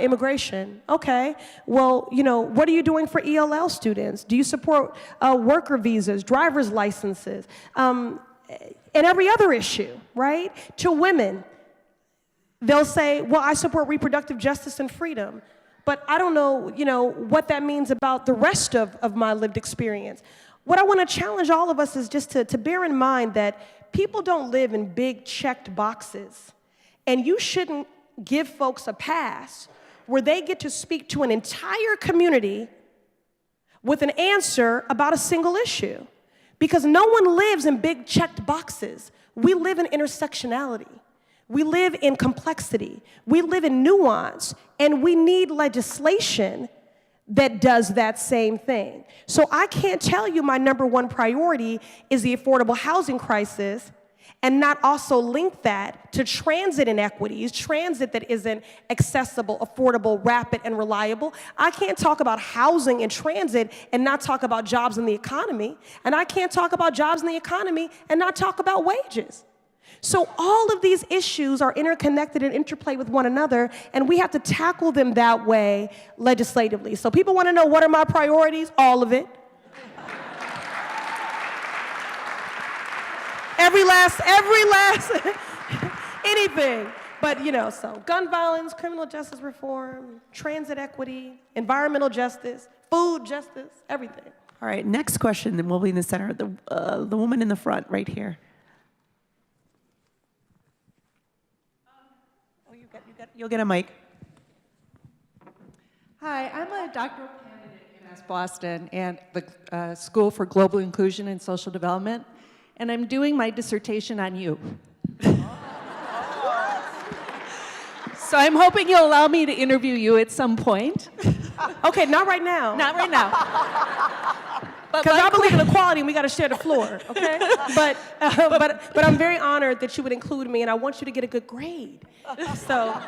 immigration. Okay, well, what are you doing for ELL students? Do you support worker visas, driver's licenses, and every other issue, right? To women, they'll say, well, I support reproductive justice and freedom, but I don't know, what that means about the rest of my lived experience. What I want to challenge all of us is just to bear in mind that people don't live in big checked boxes, and you shouldn't give folks a pass where they get to speak to an entire community with an answer about a single issue, because no one lives in big checked boxes. We live in intersectionality. We live in complexity. We live in nuance, and we need legislation that does that same thing. So I can't tell you my number one priority is the affordable housing crisis and not also link that to transit inequities, transit that isn't accessible, affordable, rapid, and reliable. I can't talk about housing and transit and not talk about jobs in the economy, and I can't talk about jobs in the economy and not talk about wages. So all of these issues are interconnected and interplay with one another, and we have to tackle them that way legislatively. So people want to know, what are my priorities? All of it. Every last, anything. But, so gun violence, criminal justice reform, transit equity, environmental justice, food justice, everything. All right, next question, then we'll be in the center. The woman in the front right here. You'll get a mic. Hi, I'm a doctoral candidate in UMass Boston and the School for Global Inclusion and Social Development, and I'm doing my dissertation on you. So I'm hoping you'll allow me to interview you at some point. Okay, not right now. Not right now. Because I believe in equality and we got to share the floor, okay? but I'm very honored that you would include me, and I want you to get a good grade. So,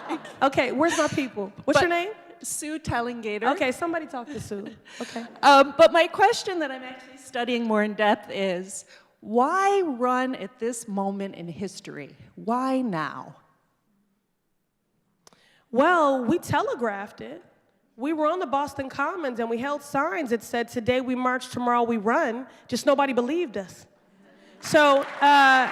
okay, where's my people? What's your name? Sue Tellingator. Okay, somebody talk to Sue. Okay. But my question that I'm actually studying more in depth is, why run at this moment in history? Why now? Well, we telegraphed it. We were on the Boston Commons and we held signs that said, today we march, tomorrow we run, just nobody believed us. So, but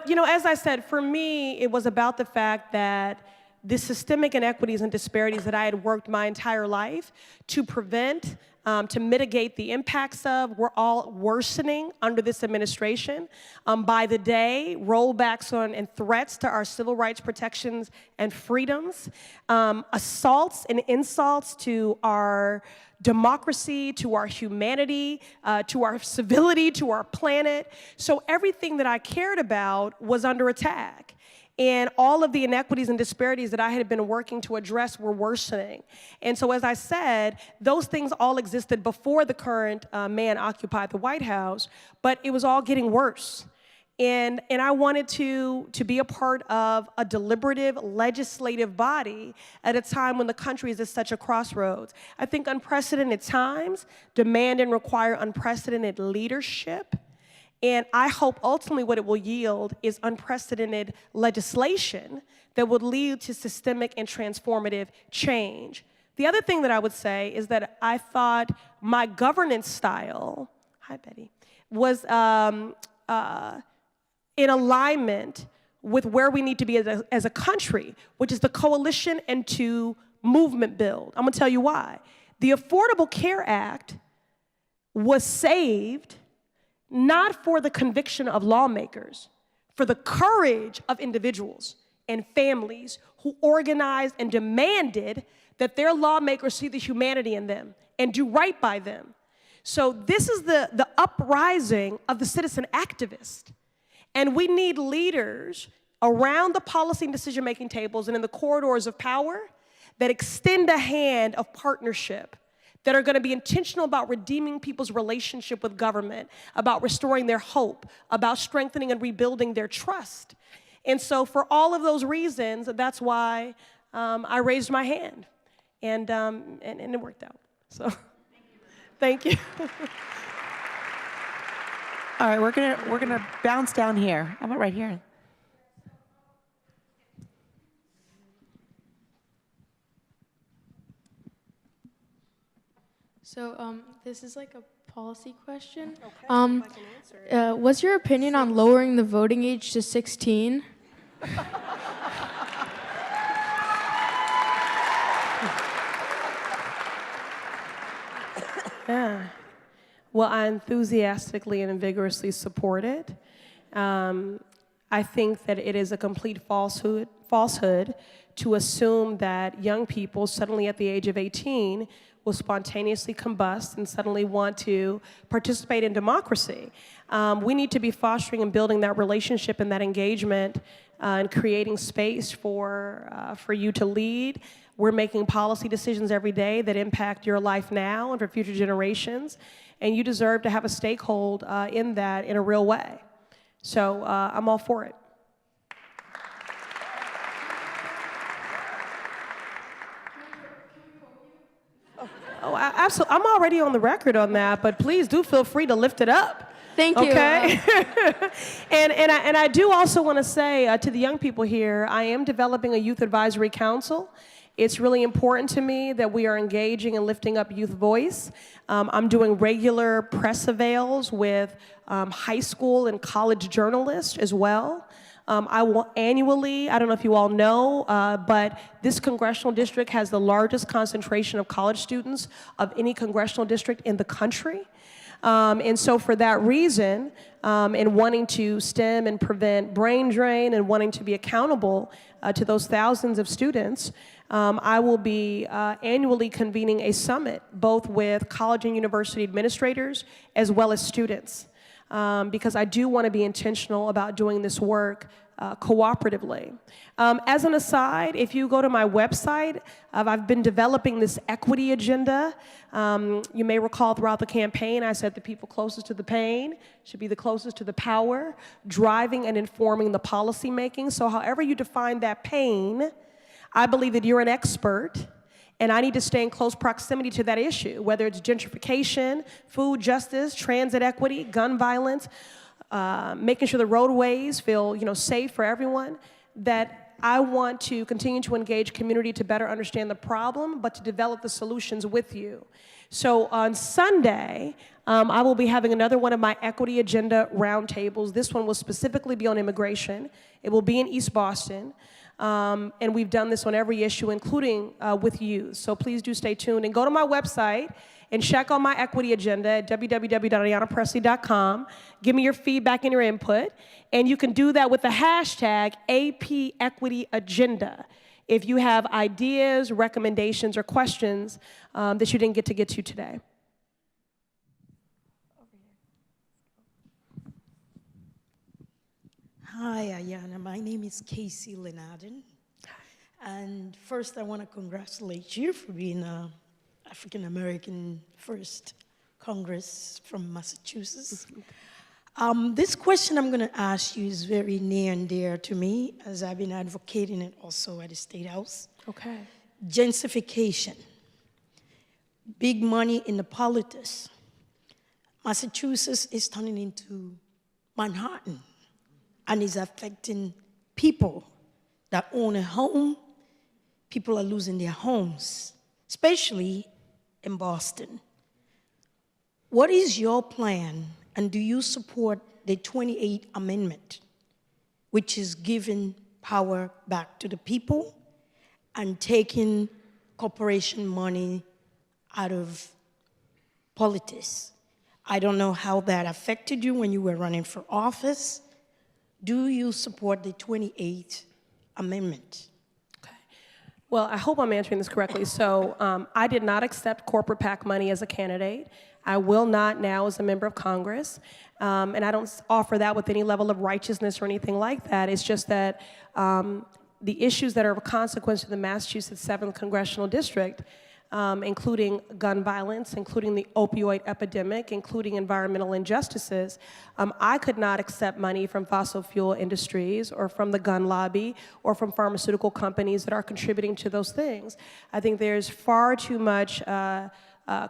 as I said, for me, it was about the fact that the systemic inequities and disparities that I had worked my entire life to prevent, to mitigate the impacts of, were all worsening under this administration. By the day, rollbacks on and threats to our civil rights protections and freedoms, assaults and insults to our democracy, to our humanity, to our civility, to our planet. So everything that I cared about was under attack. And all of the inequities and disparities that I had been working to address were worsening. And so as I said, those things all existed before the current man occupied the White House, but it was all getting worse. And I wanted to be a part of a deliberative legislative body at a time when the country is at such a crossroads. I think unprecedented times demand and require unprecedented leadership. And I hope ultimately what it will yield is unprecedented legislation that would lead to systemic and transformative change. The other thing that I would say is that I thought my governance style, hi Betty, was in alignment with where we need to be as a country, which is the coalition and to movement build. I'm gonna tell you why. The Affordable Care Act was saved not for the conviction of lawmakers, for the courage of individuals and families who organized and demanded that their lawmakers see the humanity in them and do right by them. So this is the uprising of the citizen activist. And we need leaders around the policy and decision-making tables and in the corridors of power that extend a hand of partnership, that are gonna be intentional about redeeming people's relationship with government, about restoring their hope, about strengthening and rebuilding their trust. And so for all of those reasons, that's why I raised my hand. And it worked out, so thank you. All right, we're gonna bounce down here. How about right here? So this is like a policy question. Okay, if I can answer it. What's your opinion on lowering the voting age to 16? Yeah. Well, I enthusiastically and vigorously support it. I think that it is a complete falsehood to assume that young people suddenly at the age of 18 will spontaneously combust and suddenly want to participate in democracy. We need to be fostering and building that relationship and that engagement and creating space for you to lead. We're making policy decisions every day that impact your life now and for future generations, and you deserve to have a stakehold in that in a real way. So I'm all for it. Oh, absolutely. I'm already on the record on that, but please do feel free to lift it up. Thank you. Okay. and I do also want to say to the young people here, I am developing a youth advisory council. It's really important to me that we are engaging and lifting up youth voice. I'm doing regular press avails with high school and college journalists as well. I will annually, I don't know if you all know, but this congressional district has the largest concentration of college students of any congressional district in the country. And so for that reason, and wanting to stem and prevent brain drain and wanting to be accountable to those thousands of students, I will be annually convening a summit, both with college and university administrators as well as students. Because I do want to be intentional about doing this work cooperatively. As an aside, if you go to my website, I've been developing this equity agenda. You may recall throughout the campaign, I said the people closest to the pain should be the closest to the power, driving and informing the policy making. So however you define that pain, I believe that you're an expert, and I need to stay in close proximity to that issue, whether it's gentrification, food justice, transit equity, gun violence, making sure the roadways feel, safe for everyone, that I want to continue to engage community to better understand the problem, but to develop the solutions with you. So on Sunday, I will be having another one of my equity agenda roundtables. This one will specifically be on immigration. It will be in East Boston. And we've done this on every issue, including with youth. So please do stay tuned and go to my website and check on my equity agenda at www.ayannapressley.com. Give me your feedback and your input. And you can do that with the hashtag APEquityAgenda if you have ideas, recommendations, or questions that you didn't get to today. Hi, Ayanna. My name is Casey Lenaden. And first, I want to congratulate you for being an African American first Congress from Massachusetts. This question I'm going to ask you is very near and dear to me, as I've been advocating it also at the State House. Okay. Gentrification, big money in the politics. Massachusetts is turning into Manhattan and is affecting people that own a home. People are losing their homes, especially in Boston. What is your plan, and do you support the 28th Amendment, which is giving power back to the people and taking corporation money out of politics? I don't know how that affected you when you were running for office. Do you support the 28th Amendment? Well, I hope I'm answering this correctly. So I did not accept corporate PAC money as a candidate. I will not now as a member of Congress. And I don't offer that with any level of righteousness or anything like that. It's just that the issues that are of consequence to the Massachusetts 7th Congressional District, including gun violence, including the opioid epidemic, including environmental injustices, I could not accept money from fossil fuel industries or from the gun lobby or from pharmaceutical companies that are contributing to those things. I think there's far too much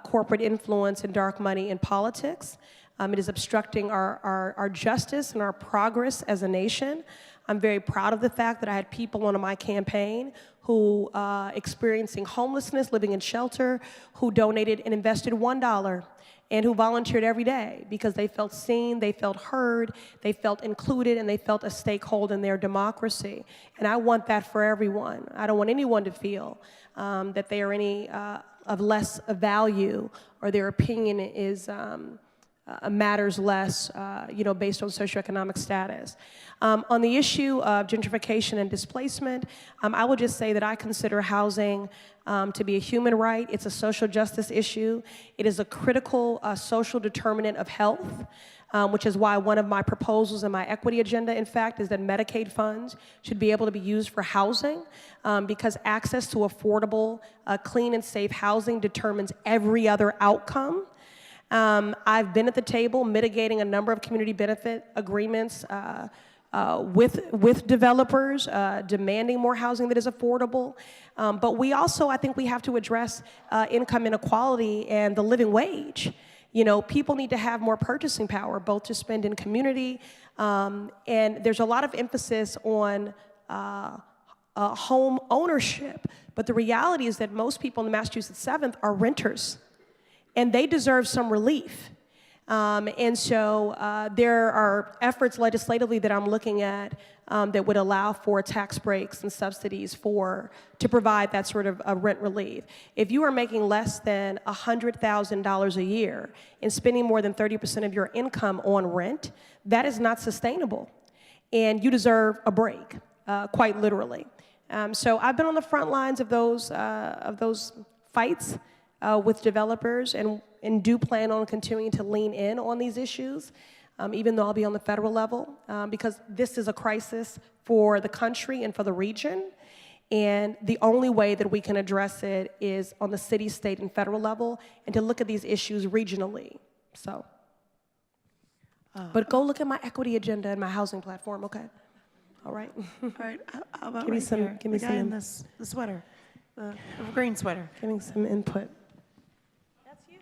corporate influence and dark money in politics. It is obstructing our justice and our progress as a nation. I'm very proud of the fact that I had people on my campaign who experiencing homelessness, living in shelter, who donated and invested $1 and who volunteered every day because they felt seen, they felt heard, they felt included, and they felt a stakeholder in their democracy. And I want that for everyone. I don't want anyone to feel that they are any of less value or their opinion is matters less, based on socioeconomic status. On the issue of gentrification and displacement, I will just say that I consider housing to be a human right. It's a social justice issue. It is a critical social determinant of health, which is why one of my proposals in my equity agenda, in fact, is that Medicaid funds should be able to be used for housing because access to affordable, clean and safe housing determines every other outcome. I've been at the table mitigating a number of community benefit agreements with developers, demanding more housing that is affordable. But we also, I think we have to address income inequality and the living wage. People need to have more purchasing power, both to spend in community, and there's a lot of emphasis on home ownership. But the reality is that most people in the Massachusetts 7th are renters. And they deserve some relief. And so there are efforts legislatively that I'm looking at that would allow for tax breaks and subsidies to provide that sort of rent relief. If you are making less than $100,000 a year and spending more than 30% of your income on rent, that is not sustainable. And you deserve a break, quite literally. So I've been on the front lines of those fights with developers and do plan on continuing to lean in on these issues, even though I'll be on the federal level, because this is a crisis for the country and for the region. And the only way that we can address it is on the city, state, and federal level, and to look at these issues regionally. So, but go look at my equity agenda and my housing platform, okay? All right. All right, how about Give me right some- here? give me The guy some- in the sweater, the green sweater. Giving some input. That's you,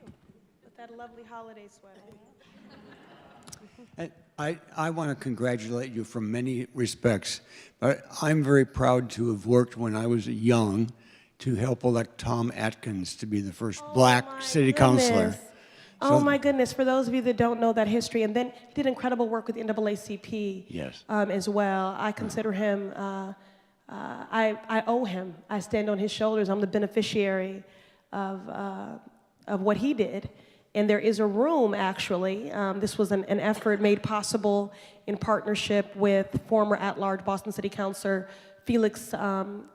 with that lovely holiday sweater. I want to congratulate you from many respects. I'm very proud to have worked when I was young to help elect Tom Atkins to be the first black city councilor. Oh my goodness, for those of you that don't know that history, and then he did incredible work with the NAACP Yes. As well. I consider him, I owe him. I stand on his shoulders. I'm the beneficiary of what he did. And there is a room, actually. This was an effort made possible in partnership with former at-large Boston City Councilor Felix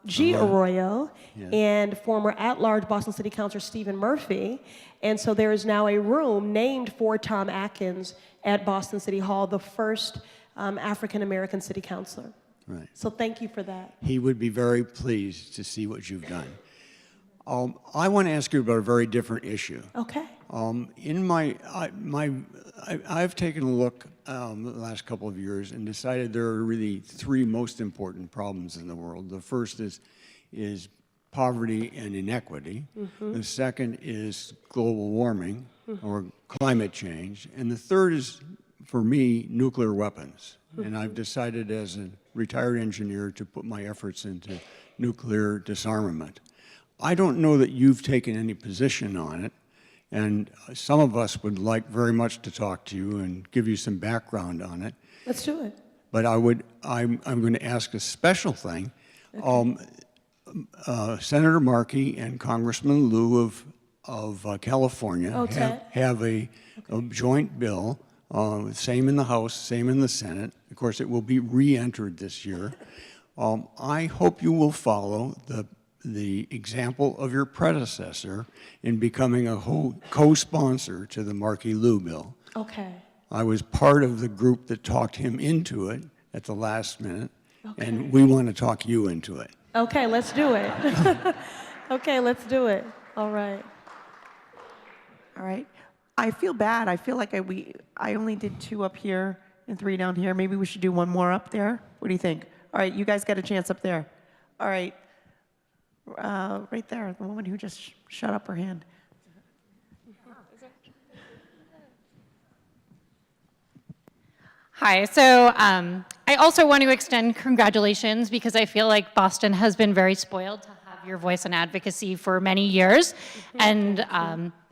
G. Arroyo and former at-large Boston City Councilor Stephen Murphy. And so there is now a room named for Tom Atkins at Boston City Hall, the first African American city councilor. Right. So thank you for that. He would be very pleased to see what you've done. I want to ask you about a very different issue. Okay. I've taken a look the last couple of years and decided there are really three most important problems in the world. The first is poverty and inequity. The second is global warming or climate change. And the third is, for me, nuclear weapons. And I've decided as a retired engineer to put my efforts into nuclear disarmament. I don't know that you've taken any position on it, and some of us would like very much to talk to you and give you some background on it. Let's do it. But I'm going to ask a special thing. Okay. Senator Markey and Congressman Liu of California have a joint bill, same in the House, same in the Senate. Of course, it will be re-entered this year. I hope you will follow the example of your predecessor in becoming a co-sponsor to the Markey-Liu bill. Okay. I was part of the group that talked him into it at the last minute, and we want to talk you into it. Okay, let's do it. Okay, let's do it. All right. All right. I feel bad. I feel like I only did 2 up here and 3 down here. Maybe we should do 1 more up there. What do you think? All right, you guys got a chance up there. All right. Right there, the woman who just shut up her hand. Hi, so I also want to extend congratulations because I feel like Boston has been very spoiled to have your voice and advocacy for many years. And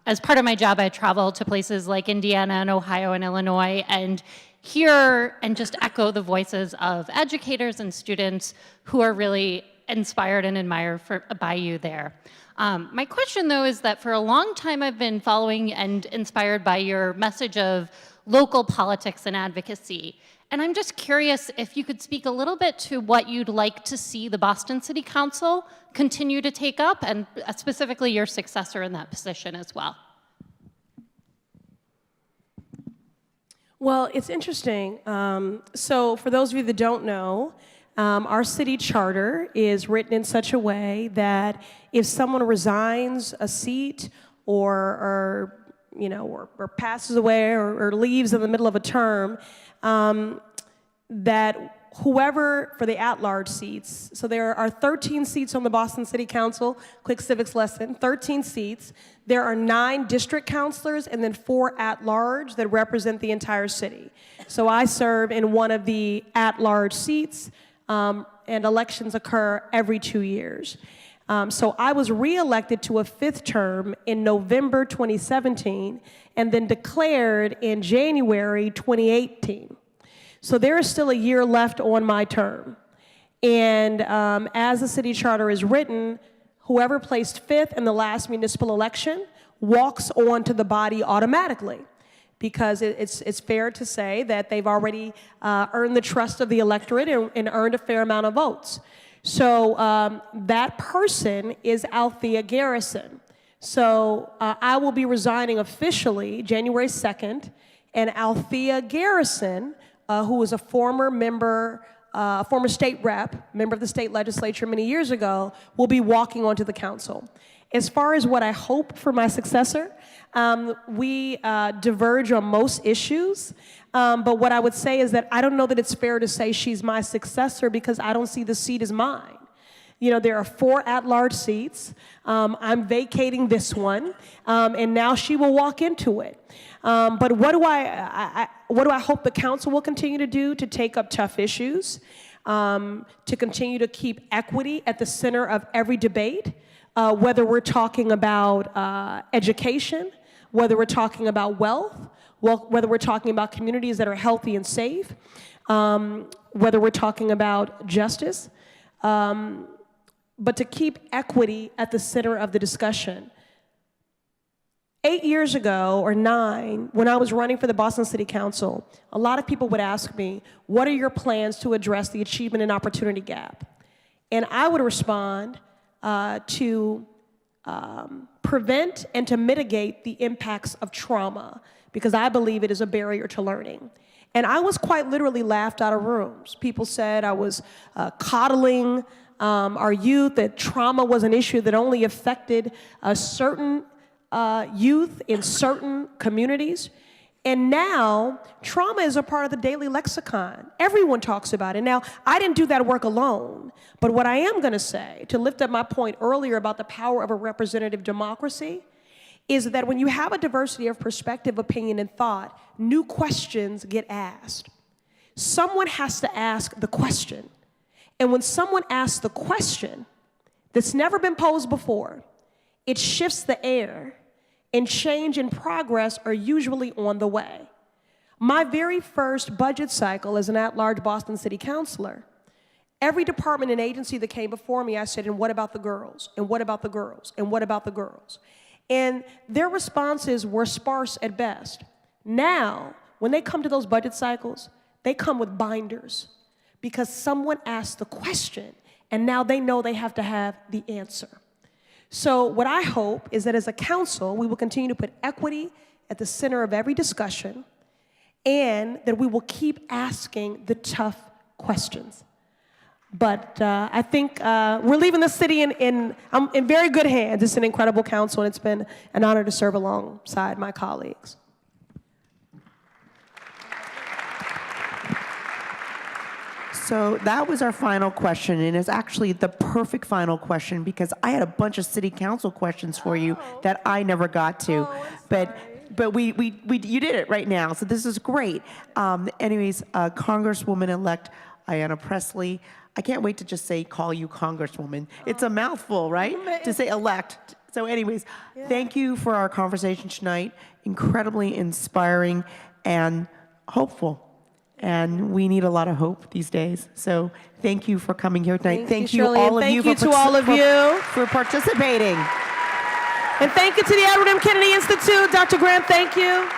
as part of my job, I travel to places like Indiana and Ohio and Illinois and hear and just echo the voices of educators and students who are really inspired and admired by you there. My question, though, is that for a long time I've been following and inspired by your message of local politics and advocacy. And I'm just curious if you could speak a little bit to what you'd like to see the Boston City Council continue to take up, and specifically your successor in that position as well. Well, it's interesting. So for those of you that don't know, our city charter is written in such a way that if someone resigns a seat or passes away or leaves in the middle of a term, that whoever, for the at-large seats, so there are 13 seats on the Boston City Council, quick civics lesson, 13 seats. There are 9 district councilors and then 4 at-large that represent the entire city. So I serve in one of the at-large seats, and elections occur every 2 years. So I was reelected to a 5th term in November 2017 and then declared in January 2018. So there is still a year left on my term. And as the city charter is written, whoever placed 5th in the last municipal election walks on to the body automatically, because it's fair to say that they've already earned the trust of the electorate and earned a fair amount of votes. So that person is Althea Garrison. So I will be resigning officially January 2nd, and Althea Garrison, who was a former member, former state rep, member of the state legislature many years ago, will be walking onto the council. As far as what I hope for my successor, we diverge on most issues, but what I would say is that I don't know that it's fair to say she's my successor because I don't see the seat as mine. You know, there are 4 at-large seats. I'm vacating this one, and now she will walk into it. But what do I hope the council will continue to do to take up tough issues, to continue to keep equity at the center of every debate, whether we're talking about education, whether we're talking about wealth, whether we're talking about communities that are healthy and safe, whether we're talking about justice, but to keep equity at the center of the discussion. 8 years ago, or 9, when I was running for the Boston City Council, a lot of people would ask me, what are your plans to address the achievement and opportunity gap? And I would respond to prevent and to mitigate the impacts of trauma, because I believe it is a barrier to learning. And I was quite literally laughed out of rooms. People said I was coddling our youth, that trauma was an issue that only affected a certain youth in certain communities. And now, trauma is a part of the daily lexicon. Everyone talks about it. Now, I didn't do that work alone, but what I am going to say, to lift up my point earlier about the power of a representative democracy, is that when you have a diversity of perspective, opinion, and thought, new questions get asked. Someone has to ask the question. And when someone asks the question that's never been posed before, it shifts the air, and change and progress are usually on the way. My very first budget cycle as an at-large Boston City Councilor, every department and agency that came before me, I said, and what about the girls? And what about the girls? And what about the girls? And their responses were sparse at best. Now, when they come to those budget cycles, they come with binders because someone asked the question, and now they know they have to have the answer. So what I hope is that as a council, we will continue to put equity at the center of every discussion, and that we will keep asking the tough questions. But I think we're leaving the city in very good hands. It's an incredible council, and it's been an honor to serve alongside my colleagues. So that was our final question, and it's actually the perfect final question because I had a bunch of city council questions for you that I never got to. But you did it right now, so this is great. Anyways, Congresswoman-elect Ayanna Pressley, I can't wait to just call you Congresswoman. It's a mouthful, right? To say elect. So anyways, thank you for our conversation tonight. Incredibly inspiring and hopeful. And we need a lot of hope these days. So thank you for coming here tonight. Thank you, Shirley, all of thank you, you to all of you for participating. And thank you to the Edward M. Kennedy Institute. Dr. Grant, thank you.